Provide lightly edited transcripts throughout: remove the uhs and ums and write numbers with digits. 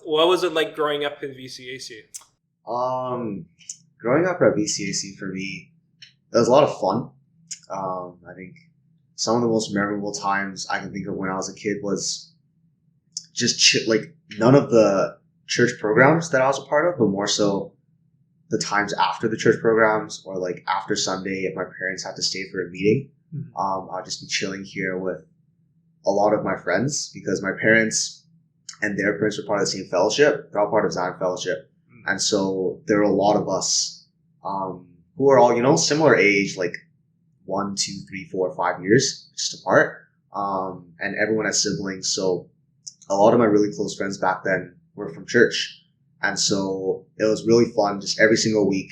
What was it like growing up in VCAC? Growing up at VCAC for me, it was a lot of fun. I think some of the most memorable times I can think of when I was a kid was just like none of the church programs that I was a part of, but more so the times after the church programs or like after Sunday if my parents had to stay for a meeting. I'll just be chilling here with a lot of my friends because my parents and their parents were part of the same fellowship. They're all part of Zion Fellowship. And so there were a lot of us who are all, similar age, like 1, 2, 3, 4, 5 years just apart. And everyone has siblings. So a lot of my really close friends back then were from church. And so it was really fun just every single week.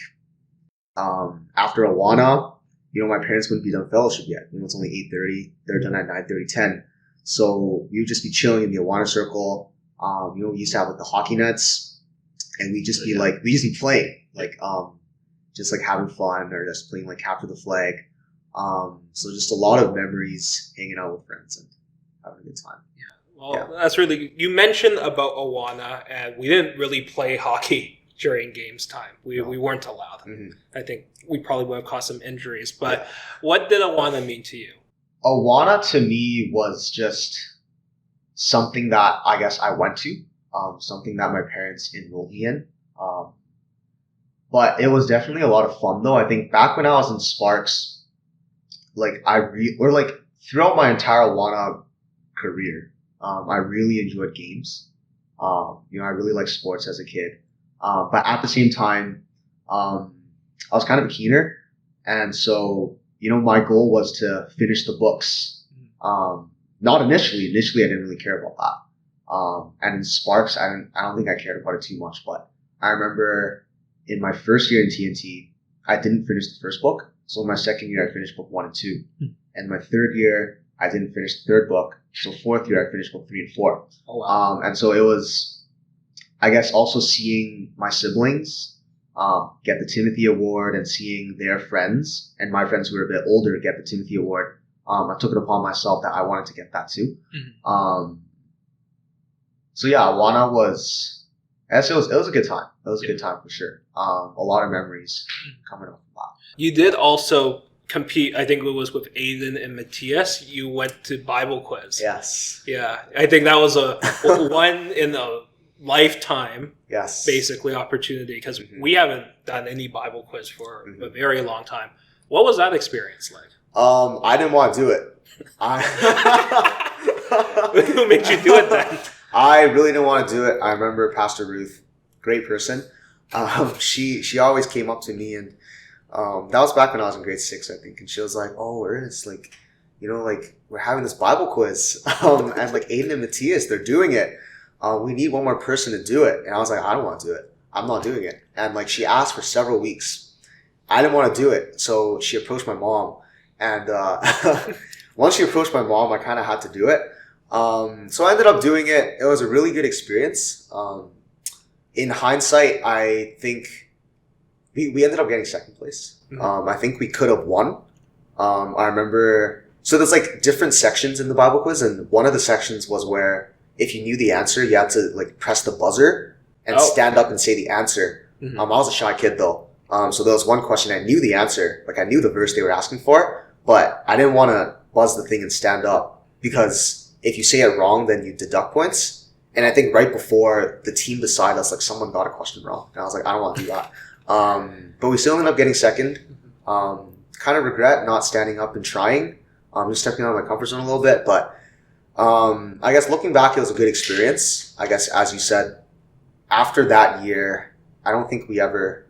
After Awana, my parents wouldn't be done fellowship yet. It's only 8:30. They're done at 9:30, 10. So we would just be chilling in the Awana circle. We used to have like the hockey nets, and we'd just be playing, just like having fun or just playing like capture the flag. So just a lot of memories hanging out with friends and having a good time. Well, that's really good. You mentioned about Awana, and we didn't really play hockey during games time. We weren't allowed. Mm-hmm. I think we probably would have caused some injuries. But what did Awana mean to you? Awana to me was just something that I guess I went to, something that my parents enrolled me in. But it was definitely a lot of fun, though. I think back when I was in Sparks, throughout my entire Awana career, I really enjoyed games. I really liked sports as a kid. But at the same time, I was kind of a keener. And so, my goal was to finish the books. Not initially. Initially, I didn't really care about that. And in Sparks, I don't think I cared about it too much. But I remember in my first year in TNT, I didn't finish the first book. So in my second year, I finished book 1 and 2. And my third year, I didn't finish the third book. So fourth year, I finished book 3 and 4. Oh, wow. And so it was, I guess, also seeing my siblings get the Timothy Award and seeing their friends and my friends who were a bit older get the Timothy Award. I took it upon myself that I wanted to get that too. Mm-hmm. So yeah, Awana was a good time. It was a good time for sure. A lot of memories coming up from that. You did also compete, I think it was with Aiden and Matthias. You went to Bible quiz. Yes. Yeah. I think that was a one in a lifetime, basically, opportunity because we haven't done any Bible quiz for a very long time. What was that experience like? I didn't want to do it. Who made you do it then? I really didn't want to do it. I remember Pastor Ruth, great person. She always came up to me and that was back when I was in grade 6, I think. And she was like, "Oh, Ernest, we're having this Bible quiz. And Aiden and Matthias, they're doing it. We need one more person to do it." And I was like, "I don't want to do it. I'm not doing it." And she asked for several weeks. I didn't want to do it. So she approached my mom. And once she approached my mom, I kind of had to do it. So I ended up doing it. It was a really good experience. In hindsight, I think we ended up getting second place. I think we could have won. I remember, so there's different sections in the Bible quiz, and one of the sections was where if you knew the answer, you had to press the buzzer and stand up and say the answer. I was a shy kid though. So there was one question I knew the answer, I knew the verse they were asking for, but I didn't want to buzz the thing and stand up because if you say it wrong, then you deduct points. And I think right before the team beside us, someone got a question wrong. And I was like, I don't want to do that. But we still ended up getting second. Kind of regret not standing up and trying. Just stepping out of my comfort zone a little bit. But I guess looking back, it was a good experience. I guess, as you said, after that year, I don't think we ever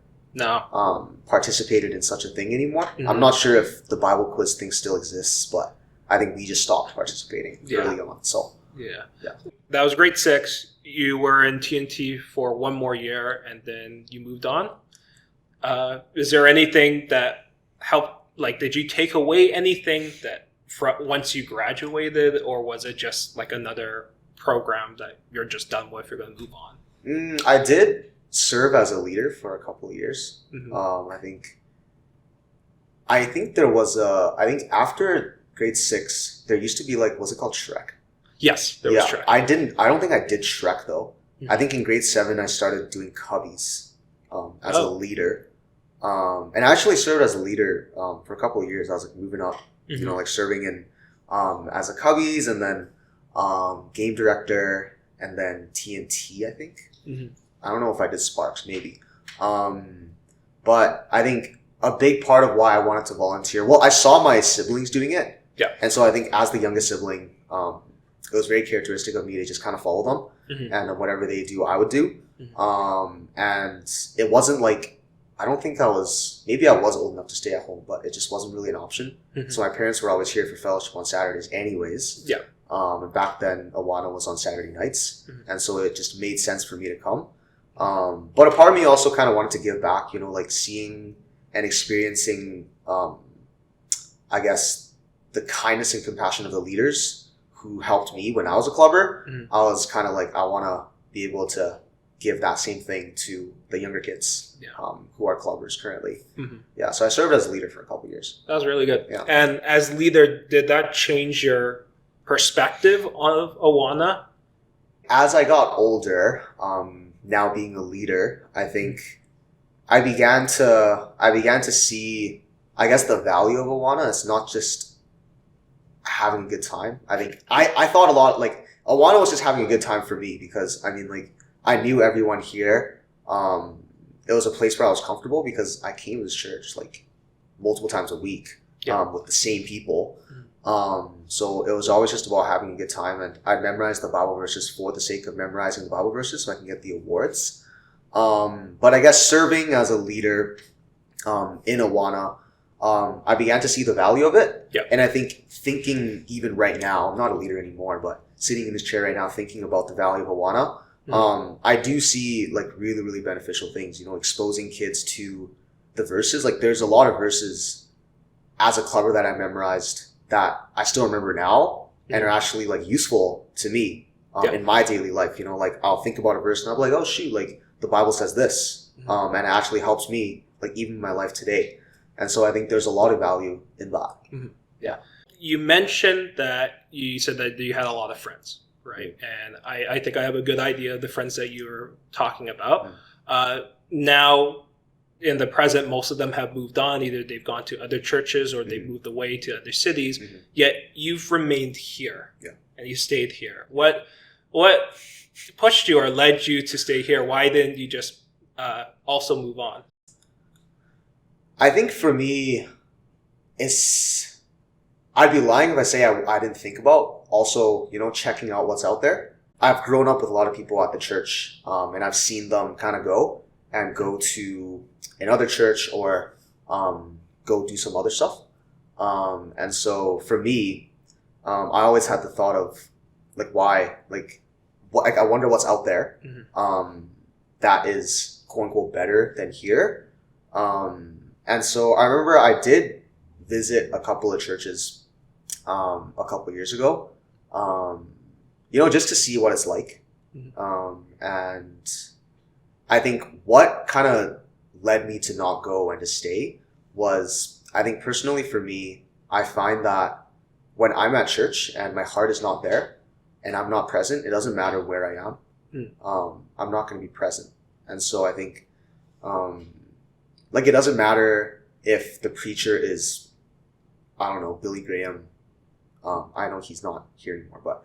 participated in such a thing anymore. Mm-hmm. I'm not sure if the Bible quiz thing still exists, but I think we just stopped participating early on. So yeah. That was grade 6. You were in TNT for one more year, and then you moved on. Is there anything that helped? Did you take away anything that once you graduated, or was it just another program that you're just done with? You're going to move on. I did serve as a leader for a couple of years. Mm-hmm. I think there was I think after grade 6, there used to be was it called Shrek? Yes, there was Shrek. I don't think I did Shrek though. I think in grade 7 I started doing cubbies as a leader. And I actually served as a leader for a couple of years. I was like moving up, like serving in as a cubbies, and then game director, and then TNT, I think. I don't know if I did Sparks, maybe. But I think a big part of why I wanted to volunteer, well, I saw my siblings doing it. Yeah. And so I think as the youngest sibling, it was very characteristic of me to just kind of follow them. And whatever they do, I would do. And it wasn't like, I don't think maybe I was old enough to stay at home, but it just wasn't really an option. So my parents were always here for fellowship on Saturdays anyways. Yeah. And back then, Awana was on Saturday nights. And so it just made sense for me to come. But a part of me also kind of wanted to give back, like seeing and experiencing, I guess, the kindness and compassion of the leaders who helped me when I was a clubber. I was kind of like, I want to be able to give that same thing to the younger kids who are clubbers currently. Yeah, so I served as a leader for a couple of years. That was really good. Yeah. And as leader, did that change your perspective of Awana? As I got older, now being a leader, I think I began to see, I guess, the value of Awana. It's not just having a good time. I think I thought a lot, like, Awana was just having a good time for me because, I mean, like, I knew everyone here. It was a place where I was comfortable because I came to this church like multiple times a week with the same people. So it was always just about having a good time, and I'd memorize the Bible verses for the sake of memorizing the Bible verses so I can get the awards. But I guess serving as a leader in Awana, I began to see the value of it. Yeah. And I think thinking even right now, I'm not a leader anymore, but sitting in this chair right now thinking about the value of Awana, I do see like really, really beneficial things, exposing kids to the verses. Like there's a lot of verses as a clubber that I memorized that I still remember now and are actually like useful to me in my daily life. Like I'll think about a verse and I'll be like, oh shoot, like the Bible says this. And it actually helps me like even in my life today. And so I think there's a lot of value in that. Yeah. You mentioned that you said that you had a lot of friends, right? And I think I have a good idea of the friends that you were talking about. Now, in the present, most of them have moved on. Either they've gone to other churches or they've moved away to other cities. Yet you've remained here and you stayed here. What pushed you or led you to stay here? Why didn't you just also move on? I think for me, I'd be lying if I say I didn't think about also, checking out what's out there. I've grown up with a lot of people at the church, and I've seen them kind of go to another church or go do some other stuff. And so for me, I always had the thought of like, why, like, I wonder what's out there that is quote unquote better than here. And so I remember I did visit a couple of churches a couple of years ago, just to see what it's like. And I think what kind of led me to not go and to stay was, I think personally for me, I find that when I'm at church and my heart is not there and I'm not present, it doesn't matter where I am. I'm not going to be present. And so I think, it doesn't matter if the preacher is, I don't know, Billy Graham. I know he's not here anymore, but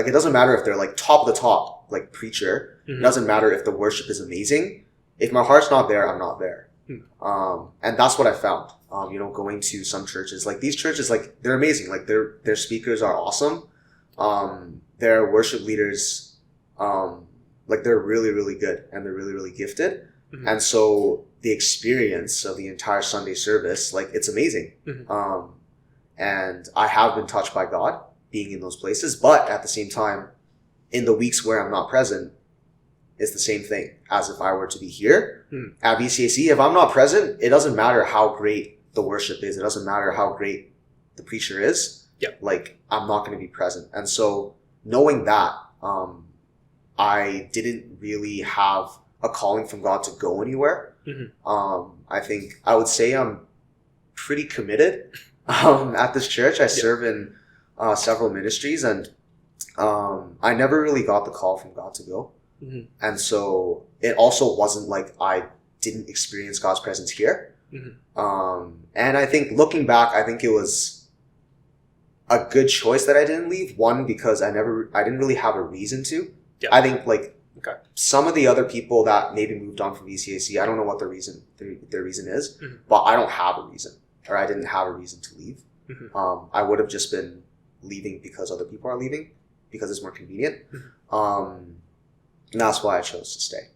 it doesn't matter if they're like top of the top, like preacher. It doesn't matter if the worship is amazing. If my heart's not there, I'm not there. And that's what I found, going to some churches, like these churches, like they're amazing. Like their speakers are awesome. Their worship leaders, they're really, really good and they're really, really gifted. And so the experience of the entire Sunday service, like it's amazing. And I have been touched by God being in those places, but at the same time, in the weeks where I'm not present, it's the same thing as if I were to be here at VCAC. If I'm not present, it doesn't matter how great the worship is. It doesn't matter how great the preacher is. Like I'm not going to be present. And so knowing that, I didn't really have a calling from God to go anywhere. I think I would say I'm pretty committed at this church. I serve in several ministries, and I never really got the call from God to go. Mhm. And so it also wasn't like I didn't experience God's presence here. Mhm. And I think looking back, I think it was a good choice that I didn't leave. One, because I didn't really have a reason to. Yeah. I think like Okay. some of the other people that maybe moved on from VCAC, I don't know what their reason is, Mhm. but I don't have a reason, or I didn't have a reason to leave. Mhm. I would have just been leaving because other people are leaving, because it's more convenient. And that's why I chose to stay,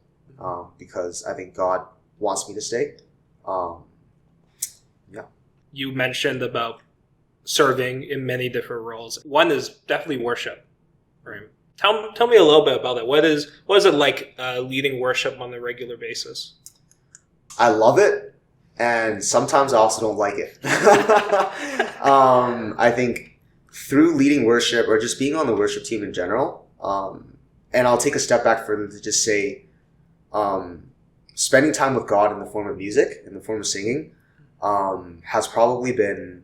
because I think God wants me to stay. You mentioned about serving in many different roles. One is definitely worship, right? Tell me a little bit about it. What is it like leading worship on a regular basis? I love it, and sometimes I also don't like it. I think through leading worship or just being on the worship team in general, and I'll take a step back further to just say, spending time with God in the form of music, in the form of singing, has probably been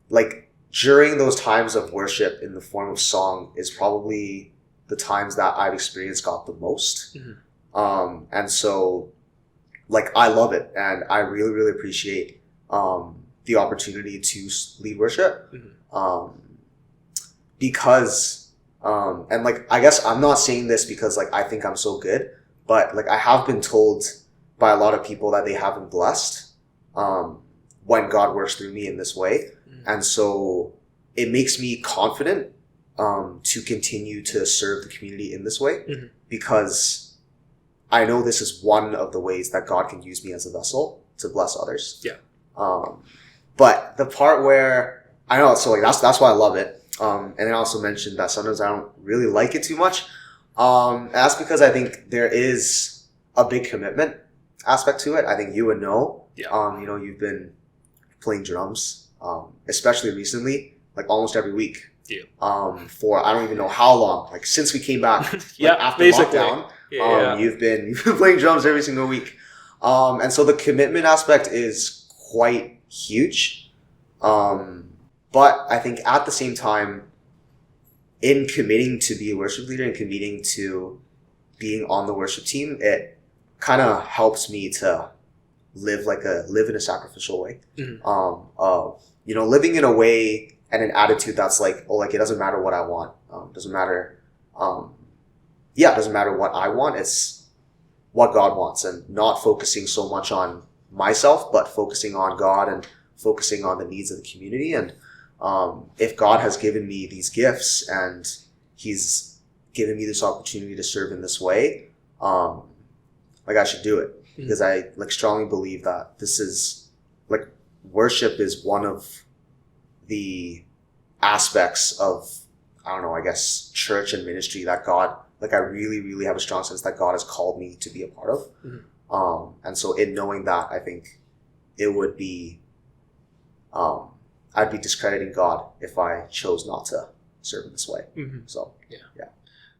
like during those times of worship in the form of song is probably the times that I've experienced God the most. And so like I love it, and I really, really appreciate the opportunity to lead worship. Because and like I guess I'm not saying this because like I think I'm so good, but like I have been told by a lot of people that they have been blessed when God works through me in this way. And so it makes me confident to continue to serve the community in this way, because I know this is one of the ways that God can use me as a vessel to bless others. Yeah. But the part where I know, so like that's why I love it. And I also mentioned that sometimes I don't really like it too much. And that's because I think there is a big commitment aspect to it. I think you would know. Yeah. You know, you've been playing drums, especially recently, like almost every week. Yeah. For I don't even know how long, like since we came back. Yeah, like after basically. lockdown. Yeah. You've been playing drums every single week. And so the commitment aspect is quite huge. But I think at the same time, in committing to be a worship leader and committing to being on the worship team, it kind of helps me to live in a sacrificial way. Of, you know, living in a way and an attitude that's like, oh, like it doesn't matter what I want. Doesn't matter. It doesn't matter what I want. It's what God wants, and not focusing so much on myself, but focusing on God and focusing on the needs of the community. And if God has given me these gifts and He's given me this opportunity to serve in this way, like I should do it, because I like strongly believe that this is like worship is one of the aspects of, I don't know, I guess church and ministry that God, like I really, really have a strong sense that God has called me to be a part of. And so in knowing that, I think it would be, I'd be discrediting God if I chose not to serve in this way. So, yeah.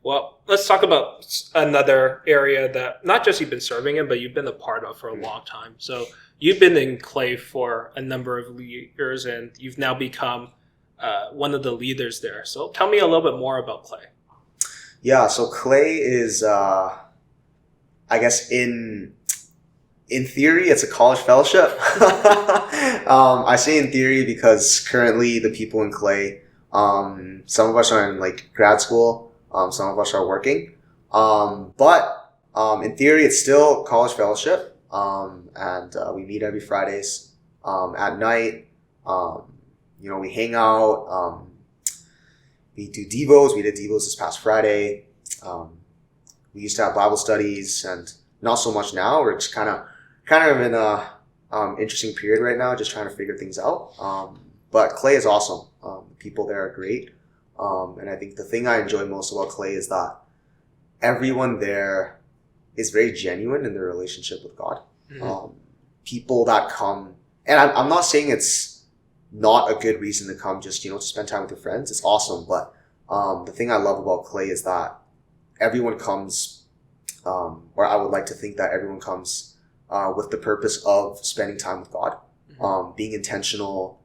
Well, let's talk about another area that not just you've been serving in, but you've been a part of for a long time. So you've been in Clay for a number of years, and you've now become one of the leaders there. So tell me a little bit more about Clay. Yeah, so Clay is, I guess in theory, it's a college fellowship. I say in theory because currently the people in Clay, some of us are in like grad school, some of us are working. But in theory, it's still college fellowship. And we meet every Fridays at night. You know, we hang out. We do Devos. We did Devos this past Friday. We used to have Bible studies, and not so much now. We're just kind of in a interesting period right now, just trying to figure things out. But Clay is awesome. People there are great. And I think the thing I enjoy most about Clay is that everyone there is very genuine in their relationship with God. People that come, and I'm not saying it's not a good reason to come just, you know, to spend time with your friends. It's awesome. But the thing I love about Clay is that everyone comes, or I would like to think that everyone comes with the purpose of spending time with God, being intentional,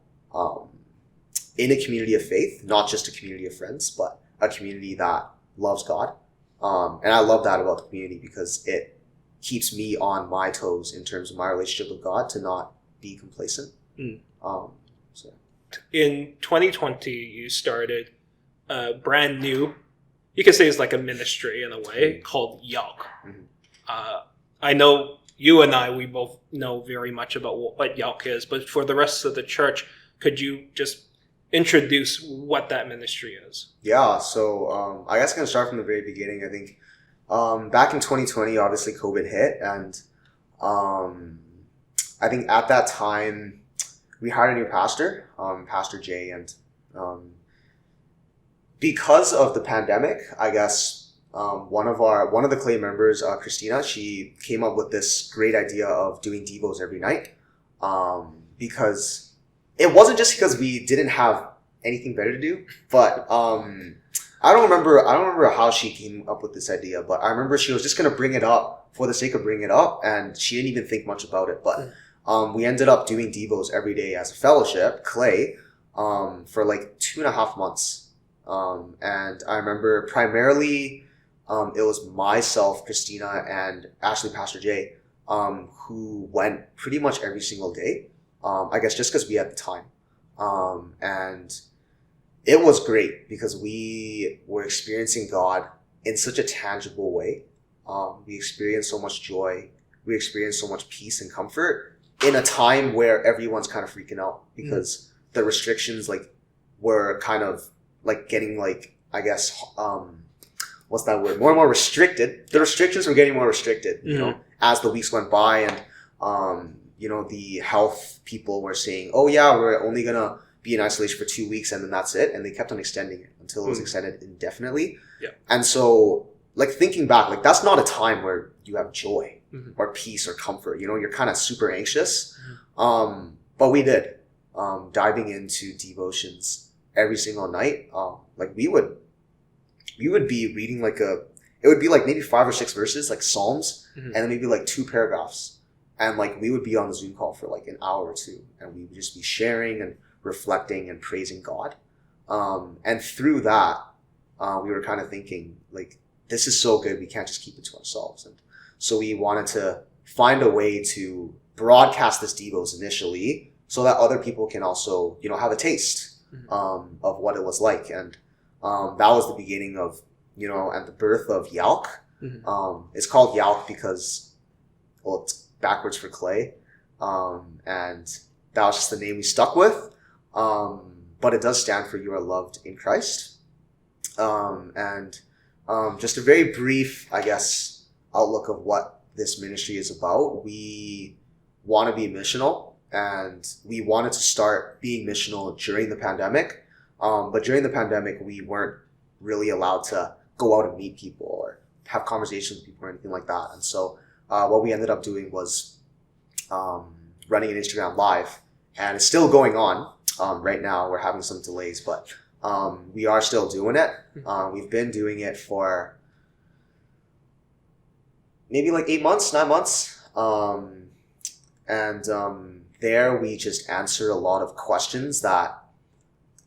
in a community of faith, not just a community of friends, but a community that loves God. And I love that about the community because it keeps me on my toes in terms of my relationship with God to not be complacent. So In 2020, you started a brand new, you could say it's like a ministry in a way, called Yelk. I know you and I, we both know very much about what Yelk is, but for the rest of the church, could you just introduce what that ministry is? Yeah, so I guess I can start from the very beginning. I think back in 2020, obviously COVID hit, and I think at that time we hired a new pastor, Pastor Jay, and because of the pandemic, I guess one of the Clay members, Christina, she came up with this great idea of doing devos every night, because it wasn't just because we didn't have anything better to do, but I don't remember how she came up with this idea, but I remember she was just gonna bring it up for the sake of bringing it up, and she didn't even think much about it. But we ended up doing devos every day as a fellowship, Clay, for like 2.5 months. And I remember primarily it was myself, Christina, and actually Pastor Jay, who went pretty much every single day. I guess just because we had the time. And it was great because we were experiencing God in such a tangible way. We experienced so much joy. We experienced so much peace and comfort in a time where everyone's kind of freaking out because the restrictions were kind of getting I guess, what's that word? More and more restricted. The restrictions were getting more restricted, you know, as the weeks went by, and, you know, the health people were saying, oh yeah, we're only gonna be in isolation for 2 weeks and then that's it. And they kept on extending it until it was extended indefinitely. Yeah. And so thinking back, that's not a time where you have joy or peace or comfort, you know, you're kind of super anxious. But we did, diving into devotions every single night. We would be reading it would be maybe 5 or 6 verses, Psalms, and then maybe 2 paragraphs. And we would be on the Zoom call for an hour or 2, and we would just be sharing and reflecting and praising God. And through that, we were kind of thinking this is so good, we can't just keep it to ourselves. And so we wanted to find a way to broadcast this devos initially so that other people can also, you know, have a taste of what it was like. And that was the beginning of, you know, and the birth of Yalk. It's called Yalk because, well, it's backwards for clay. And that was just the name we stuck with. But it does stand for You Are Loved in Christ. Just a very brief, I guess, outlook of what this ministry is about. We want to be missional, and we wanted to start being missional during the pandemic. But during the pandemic, we weren't really allowed to go out and meet people or have conversations with people or anything like that. And so what we ended up doing was running an Instagram Live, and it's still going on right now. We're having some delays, but we are still doing it. We've been doing it for maybe 8 months, 9 months. There we just answer a lot of questions that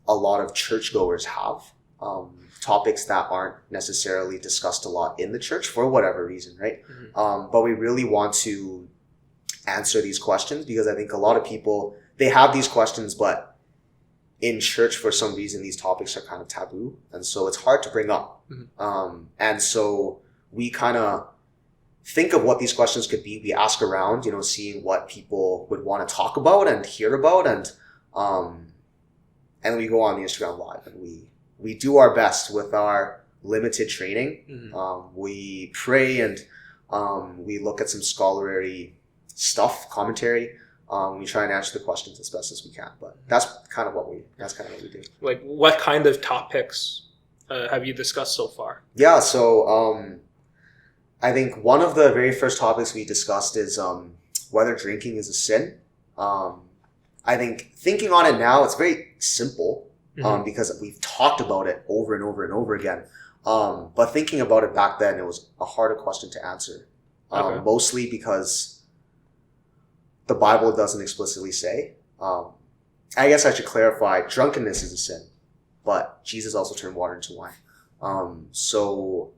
a lot of churchgoers have, topics that aren't necessarily discussed a lot in the church for whatever reason, right? But we really want to answer these questions because I think a lot of people, they have these questions, but in church, for some reason, these topics are kind of taboo. And so it's hard to bring up. And so we kind of think of what these questions could be. We ask around, you know, seeing what people would want to talk about and hear about. And we go on the Instagram Live, and we do our best with our limited training. We pray, and we look at some scholarly stuff, commentary. We try and answer the questions as best as we can, but that's kind of what we do. What kind of topics have you discussed so far? Yeah, so I think one of the very first topics we discussed is whether drinking is a sin. I think thinking on it now, it's very simple because we've talked about it over and over and over again. But thinking about it back then, it was a harder question to answer, mostly because the Bible doesn't explicitly say. I guess I should clarify, drunkenness is a sin, but Jesus also turned water into wine. So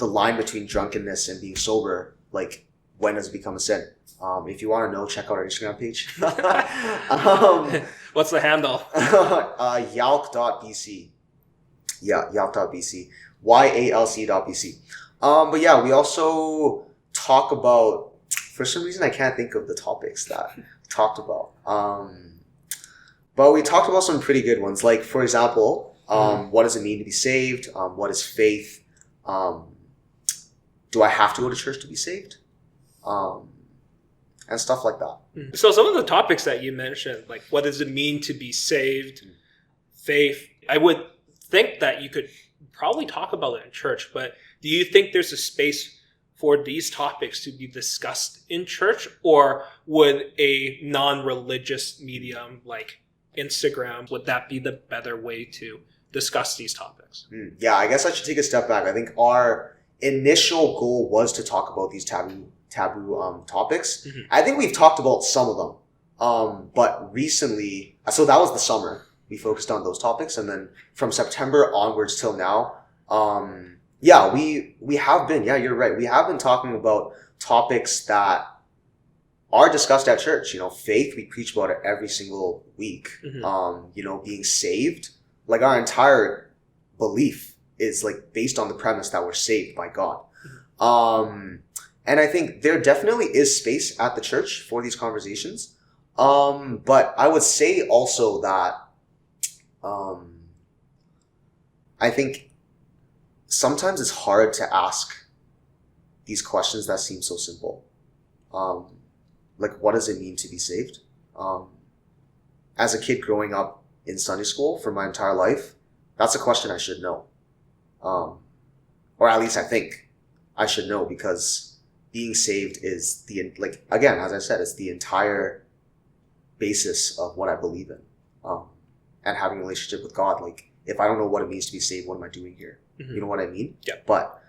the line between drunkenness and being sober, like when does it become a sin? If you want to know, check out our Instagram page. What's the handle? Yalc.bc. Yeah, yalc.bc. YALC.bc. But yeah, we also talk about, for some reason I can't think of the topics that we talked about. But we talked about some pretty good ones. Like, for example, what does it mean to be saved? What is faith? Do I have to go to church to be saved? And stuff like that. So some of the topics that you mentioned, like what does it mean to be saved, faith, I would think that you could probably talk about it in church, but do you think there's a space for these topics to be discussed in church, or would a non-religious medium like Instagram, would that be the better way to discuss these topics? Yeah, I guess I should take a step back. I think our initial goal was to talk about these taboo topics. I think we've talked about some of them. But recently, so that was the summer. We focused on those topics. And then from September onwards till now, yeah, we have been, yeah, you're right. We have been talking about topics that are discussed at church. You know, faith, we preach about it every single week. You know, being saved, like our entire belief is like based on the premise that we're saved by God. And I think there definitely is space at the church for these conversations. But I would say also that I think sometimes it's hard to ask these questions that seem so simple. Like, what does it mean to be saved? As a kid growing up in Sunday school for my entire life, that's a question I should know. Or at least I think I should know, because being saved is the, like, again, as I said, it's the entire basis of what I believe in. And having a relationship with God. Like, if I don't know what it means to be saved, what am I doing here? You know what I mean? Yeah. But,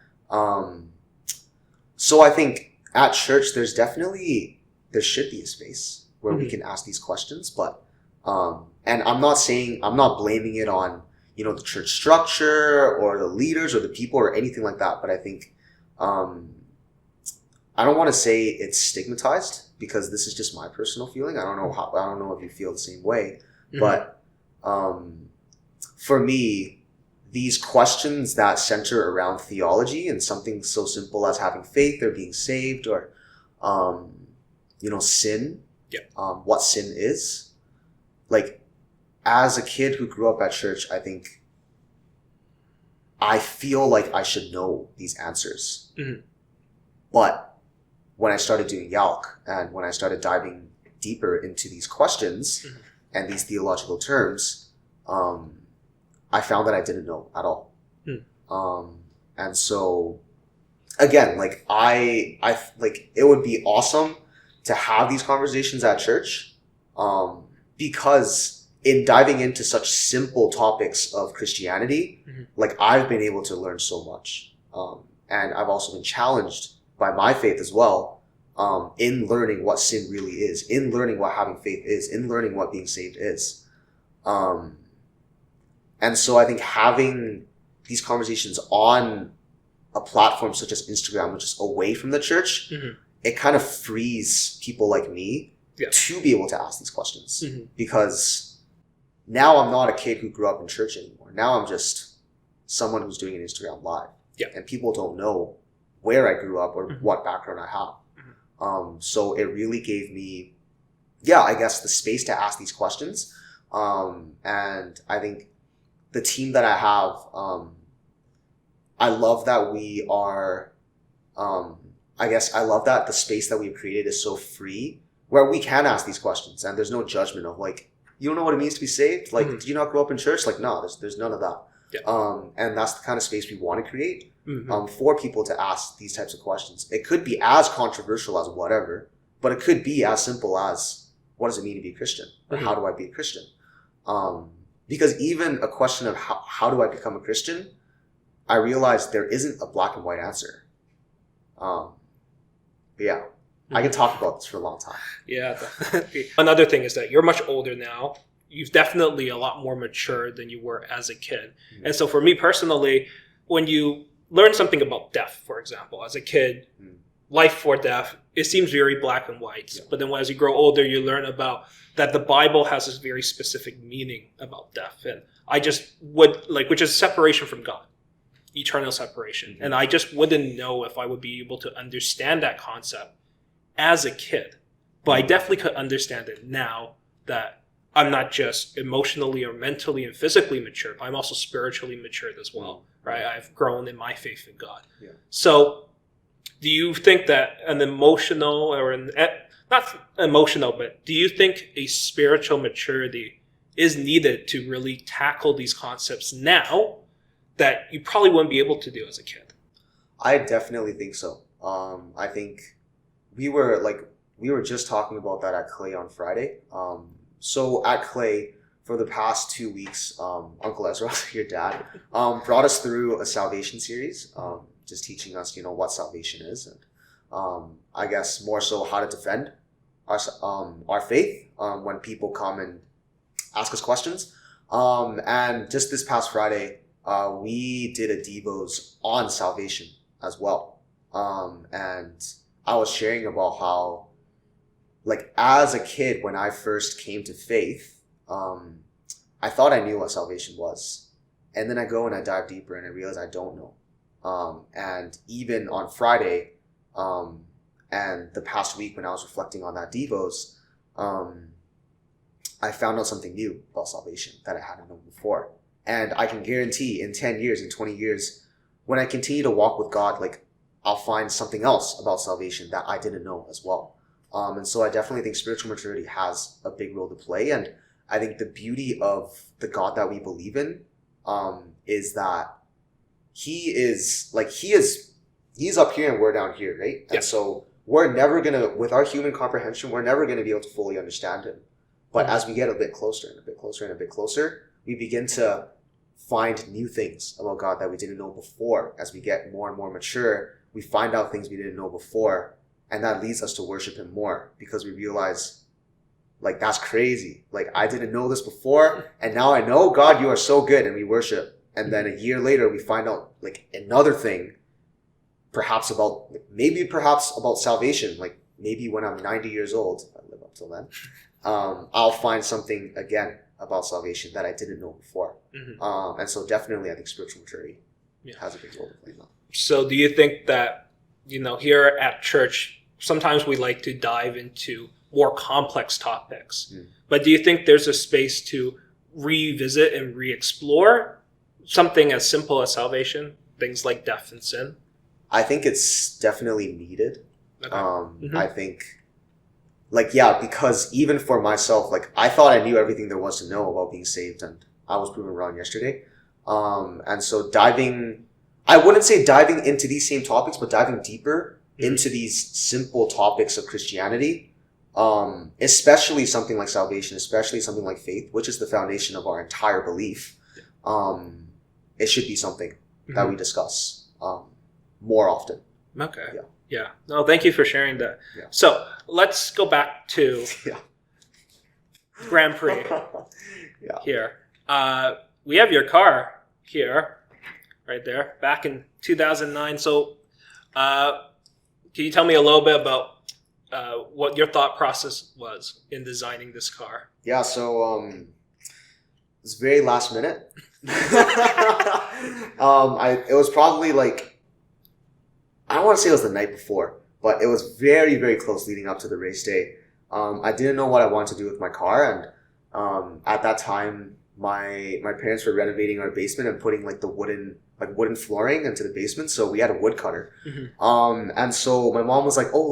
so I think at church, there should be a space where we can ask these questions, but, and I'm not blaming it on, you know, the church structure or the leaders or the people or anything like that. But I think, I don't want to say it's stigmatized, because this is just my personal feeling. I don't know if you feel the same way, but, for me, these questions that center around theology and something so simple as having faith or being saved, or, you know, sin, what sin is, like, as a kid who grew up at church, I think I feel like I should know these answers. But when I started doing Yalc, and when I started diving deeper into these questions and these theological terms, I found that I didn't know at all. And so, again, like, I like, it would be awesome to have these conversations at church, because in diving into such simple topics of Christianity, like, I've been able to learn so much. And I've also been challenged by my faith as well, in learning what sin really is, in learning what having faith is, in learning what being saved is. And so I think having these conversations on a platform such as Instagram, which is away from the church, it kind of frees people like me to be able to ask these questions. Because now I'm not a kid who grew up in church anymore. Now I'm just someone who's doing an Instagram live. And people don't know where I grew up or what background I have. So it really gave me, I guess, the space to ask these questions. And I think the team that I have, I love that we are, I love that the space that we've created is so free, where we can ask these questions and there's no judgment of, like, you don't know what it means to be saved? Like, did you not grow up in church? Like, no, there's none of that. And that's the kind of space we want to create, for people to ask these types of questions. It could be as controversial as whatever, but it could be as simple as, what does it mean to be a Christian? Or how do I be a Christian? Because even a question of how do I become a Christian, I realized there isn't a black and white answer. I can talk about this for a long time. Yeah. Another thing is that you're much older now. You've definitely a lot more mature than you were as a kid. And so for me personally, when you learn something about death, for example. As a kid, Mm. life or death, it seems very black and white. Yeah. But then as you grow older, you learn about that the Bible has this very specific meaning about death. And I just would which is separation from God, eternal separation. Mm-hmm. And I just wouldn't know if I would be able to understand that concept as a kid. But I definitely could understand it now that I'm not just emotionally or mentally and physically mature, but I'm also spiritually matured as well, right? I've grown in my faith in God. Yeah. So do you think that an emotional not emotional, but do you think a spiritual maturity is needed to really tackle these concepts now that you probably wouldn't be able to do as a kid? I definitely think so. I think we were just talking about that at Clay on Friday. So at Clay, for the past 2 weeks, Uncle Ezra, your dad, brought us through a salvation series, just teaching us, what salvation is, and I guess more so how to defend our faith when people come and ask us questions. And just this past Friday, we did a Devos on salvation as well. And I was sharing about how, as a kid, when I first came to faith, I thought I knew what salvation was. And then I go and I dive deeper and I realize I don't know. And even on Friday, and the past week when I was reflecting on that Devos, I found out something new about salvation that I hadn't known before. And I can guarantee in 10 years, in 20 years, when I continue to walk with God, I'll find something else about salvation that I didn't know as well. And so I definitely think spiritual maturity has a big role to play. And I think the beauty of the God that we believe in is that he's up here and we're down here, right? Yeah. And so we're never going to, with our human comprehension, we're never going to be able to fully understand him. But as we get a bit closer and a bit closer and a bit closer, we begin to find new things about God that we didn't know before. As we get more and more mature, we find out things we didn't know before. And that leads us to worship him more because we realize, that's crazy. I didn't know this before. And now I know, God, you are so good. And we worship. And then a year later, we find out another thing, perhaps about salvation. Maybe when I'm 90 years old, if I live up till then, I'll find something again about salvation that I didn't know before. Mm-hmm. And so definitely I think spiritual maturity has a big role to play now. So do you think that, here at church, sometimes we like to dive into more complex topics, but do you think there's a space to revisit and re-explore something as simple as salvation, things like death and sin? I think it's definitely needed. Okay. I think, because even for myself, I thought I knew everything there was to know about being saved, and I was proven wrong yesterday. And so I wouldn't say diving into these same topics, but diving deeper into these simple topics of Christianity, especially something like salvation, especially something like faith, which is the foundation of our entire belief. It should be something that we discuss more often. Okay. Yeah. No, thank you for sharing that. Yeah. So let's go back to Grand Prix here. We have your car here, right there, back in 2009. So can you tell me a little bit about what your thought process was in designing this car? Yeah, so it was very last minute. It was probably I don't want to say it was the night before, but it was very, very close leading up to the race day. I didn't know what I wanted to do with my car, and at that time, my parents were renovating our basement and putting the wooden flooring into the basement, so we had a woodcutter. Mm-hmm. And so my mom was like, "Oh,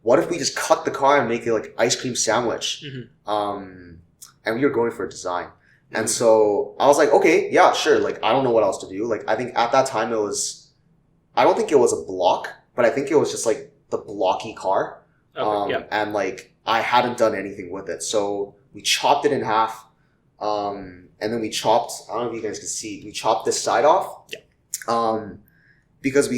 what if we just cut the car and make it ice cream sandwich?" Mm-hmm. And we were going for a design. Mm-hmm. And so I was like, "Okay, yeah, sure." I don't know what else to do. I think at that time I don't think it was a block, but I think it was just the blocky car. Okay, yeah. And I hadn't done anything with it. So we chopped it in half. And then we chopped, I don't know if you guys can see, we chopped this side off. Yeah. Because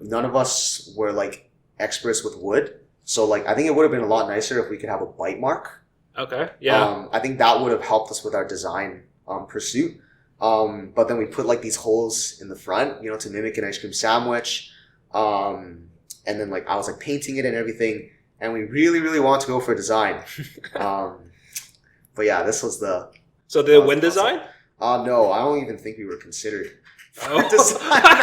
none of us were experts with wood. So I think it would have been a lot nicer if we could have a bite mark. Okay. Yeah. I think that would have helped us with our design pursuit. But then we put like these holes in the front, you know, to mimic an ice cream sandwich. And then like I was like painting it and everything, and we really, really wanted to go for a design. But yeah, this was the. So did it win design? No, I don't even think we were considered for Oh. design.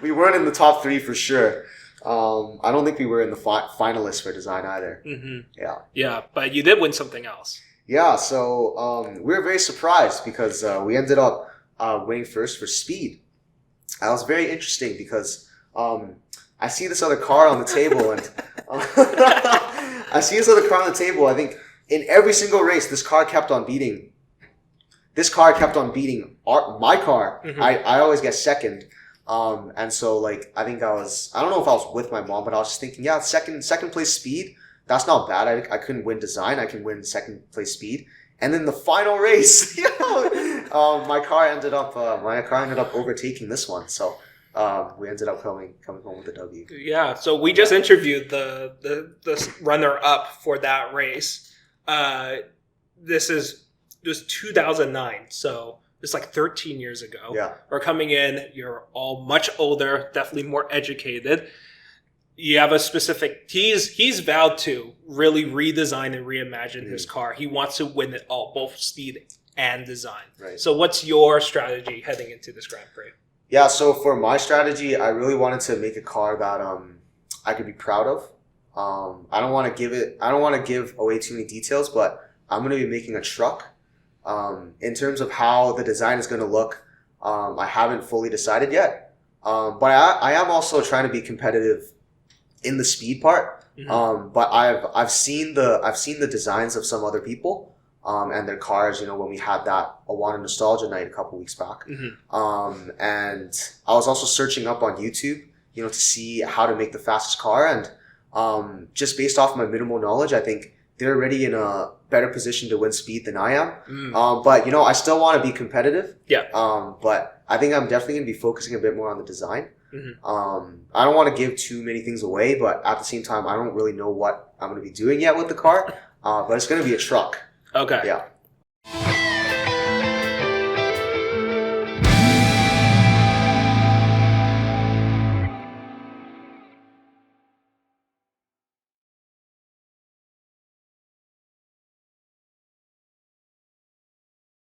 We weren't in the top 3 for sure. I don't think we were in the finalists for design either. Mm-hmm. Yeah. Yeah, but you did win something else. Yeah, so we were very surprised because we ended up winning first for speed. That was very interesting because I see this other car on the table, and I see this other car on the table. I think in every single race, this car kept on beating. This car kept on beating my car. Mhm. I always get second. And so like I think I don't know if I was with my mom, but I was just thinking, yeah, second place speed. That's not bad. I couldn't win design. I can win second place speed. And then the final race, my car ended up overtaking this one. So we ended up coming home with a W. Yeah, so we just interviewed the runner up for that race. This was 2009, so it's like 13 years ago. Yeah. We're coming in. You're all much older, definitely more educated. You have a specific. He's vowed to really redesign and reimagine his car. He wants to win it all, both speed and design. Right. So, what's your strategy heading into this Grand Prix? Yeah. So for my strategy, I really wanted to make a car that I could be proud of. I don't want to give away too many details, but I'm going to be making a truck. In terms of how the design is going to look, I haven't fully decided yet. But I am also trying to be competitive in the speed part. Mm-hmm. But I've seen the designs of some other people, and their cars, you know, when we had that Awana Nostalgia night a couple weeks back. Mm-hmm. And I was also searching up on YouTube, you know, to see how to make the fastest car. And just based off my minimal knowledge, I think they're already in a better position to win speed than I am. Mm. But, you know, I still want to be competitive. Yeah. But I think I'm definitely going to be focusing a bit more on the design. Mm-hmm. I don't want to give too many things away, but at the same time, I don't really know what I'm going to be doing yet with the car. But it's going to be a truck. Okay. Yeah.